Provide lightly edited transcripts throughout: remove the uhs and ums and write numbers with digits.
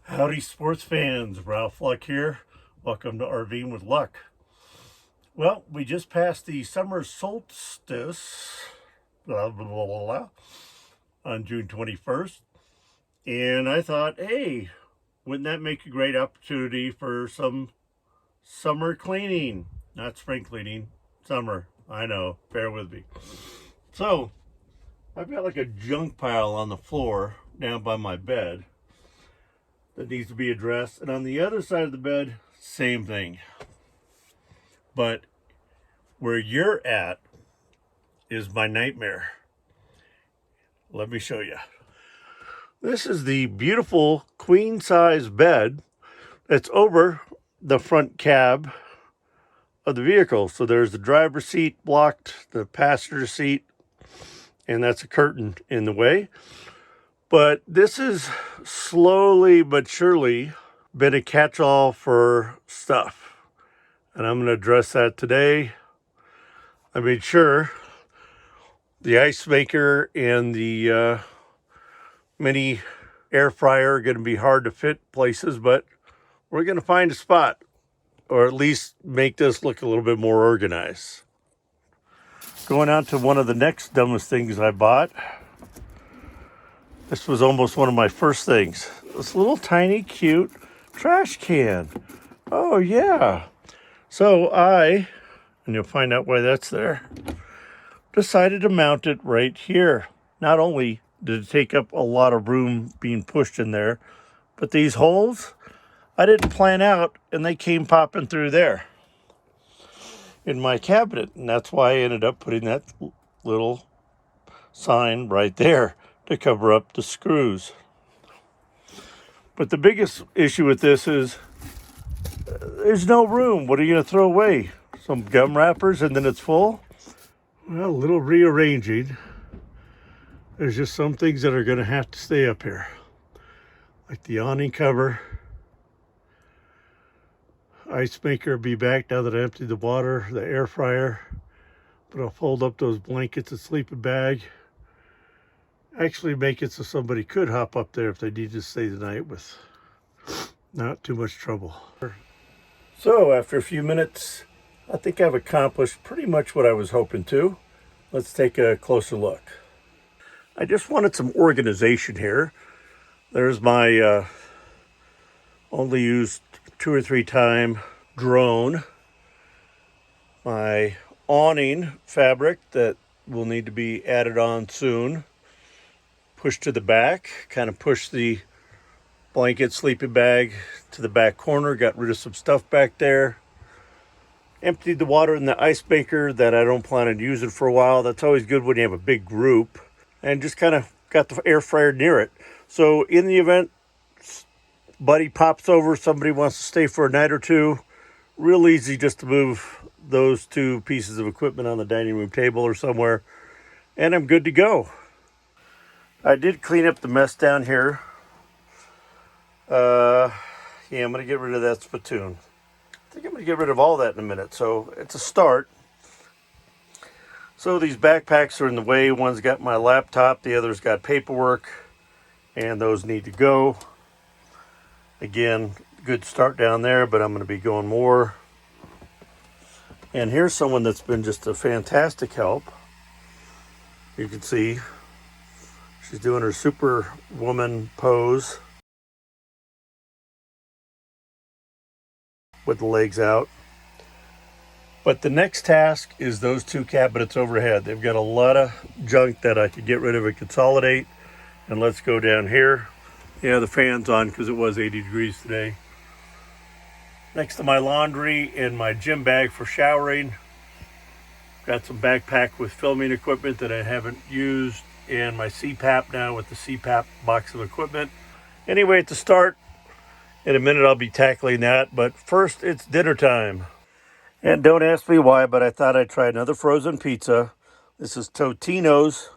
Howdy sports fans, Ralph Luck here. Welcome to RV'ing with Luck. Well, we just passed the summer solstice, blah, blah, blah, blah, blah, on June 21st. And I thought, hey, wouldn't that make a great opportunity for some summer cleaning? Not spring cleaning, summer. I know, bear with me. So, I've got like a junk pile on the floor down by my bed that needs to be addressed, and on the other side of the bed, same thing. But where you're at is my nightmare. Let me show you. This is the beautiful queen size bed that's over the front cab of the vehicle. So there's the driver's seat blocked, the passenger seat, and that's a curtain in the way. But this is slowly but surely been a catch-all for stuff. And I'm going to address that today. I made sure the ice maker and the mini air fryer are going to be hard to fit places, but we're going to find a spot, or at least make this look a little bit more organized. Going on to one of the next dumbest things I bought. This was almost one of my first things. This little tiny cute trash can. Oh yeah. So and you'll find out why that's there, decided to mount it right here. Not only did it take up a lot of room being pushed in there, but these holes I didn't plan out, and they came popping through there in my cabinet. And that's why I ended up putting that little sign right there to cover up the screws. But the biggest issue with this is there's no room. What are you going to throw away? Some gum wrappers and then it's full? Well, a little rearranging. There's just some things that are going to have to stay up here, like the awning cover. Ice maker will be back now that I emptied the water, the air fryer. But I'll fold up those blankets and sleeping bag. Actually make it so somebody could hop up there if they need to stay the night with not too much trouble. So after a few minutes, I think I've accomplished pretty much what I was hoping to. Let's take a closer look. I just wanted some organization here. There's my only used 2 or 3 time drone. My awning fabric that will need to be added on soon. Pushed to the back, kind of pushed the blanket sleeping bag to the back corner, got rid of some stuff back there. Emptied the water in the ice maker that I don't plan on using for a while. That's always good when you have a big group. And just kind of got the air fryer near it. So in the event buddy pops over, somebody wants to stay for a night or two, real easy just to move those 2 pieces of equipment on the dining room table or somewhere, and I'm good to go. I did clean up the mess down here. Yeah, I'm going to get rid of that spittoon. I think I'm going to get rid of all that in a minute, so it's a start. So these backpacks are in the way. One's got my laptop, the other's got paperwork, and those need to go. Again, good start down there, but I'm going to be going more. And here's someone that's been just a fantastic help. You can see she's doing her superwoman pose with the legs out. But the next task is those 2 cabinets overhead. They've got a lot of junk that I could get rid of and consolidate. And let's go down here. Yeah, the fan's on because it was 80 degrees today. Next to my laundry and my gym bag for showering. Got some backpack with filming equipment that I haven't used, and my CPAP now with the CPAP box of equipment. Anyway, at the start, in a minute I'll be tackling that, but first it's dinner time. And don't ask me why, but I thought I'd try another frozen pizza. This is Totino's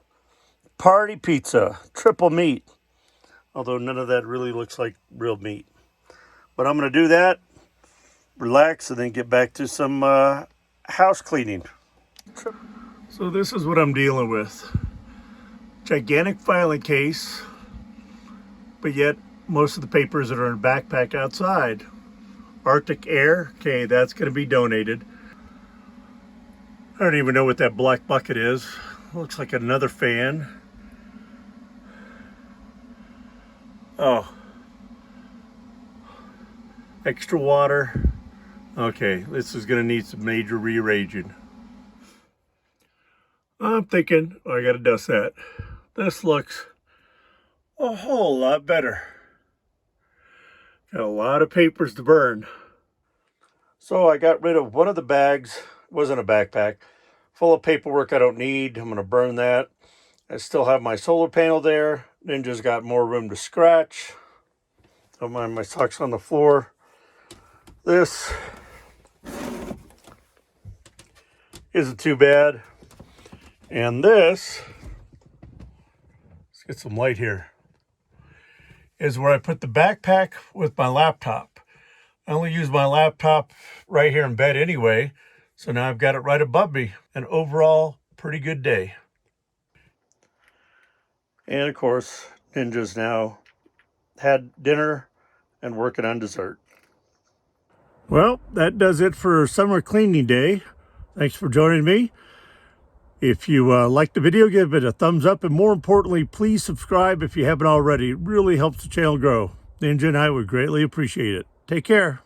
Party Pizza, triple meat. Although none of that really looks like real meat. But I'm going to do that, relax, and then get back to some house cleaning. So this is what I'm dealing with. Gigantic filing case, but yet most of the papers that are in a backpack outside. Arctic Air, okay, that's going to be donated. I don't even know what that black bucket is. Looks like another fan. Oh. Extra water. Okay, this is going to need some major rearranging. I'm thinking, oh, I got to dust that. This looks a whole lot better. Got a lot of papers to burn. So I got rid of one of the bags. It wasn't a backpack. Full of paperwork I don't need. I'm going to burn that. I still have my solar panel there. Ninja's got more room to scratch. Don't mind my socks on the floor. This isn't too bad. And this, let's get some light here, is where I put the backpack with my laptop. I only use my laptop right here in bed anyway, so now I've got it right above me. An overall pretty good day. And of course, Ninja's now had dinner and working on dessert. Well, that does it for summer cleaning day. Thanks for joining me. If you liked the video, give it a thumbs up, and more importantly, please subscribe if you haven't already. It really helps the channel grow. Ninja and I would greatly appreciate it. Take care.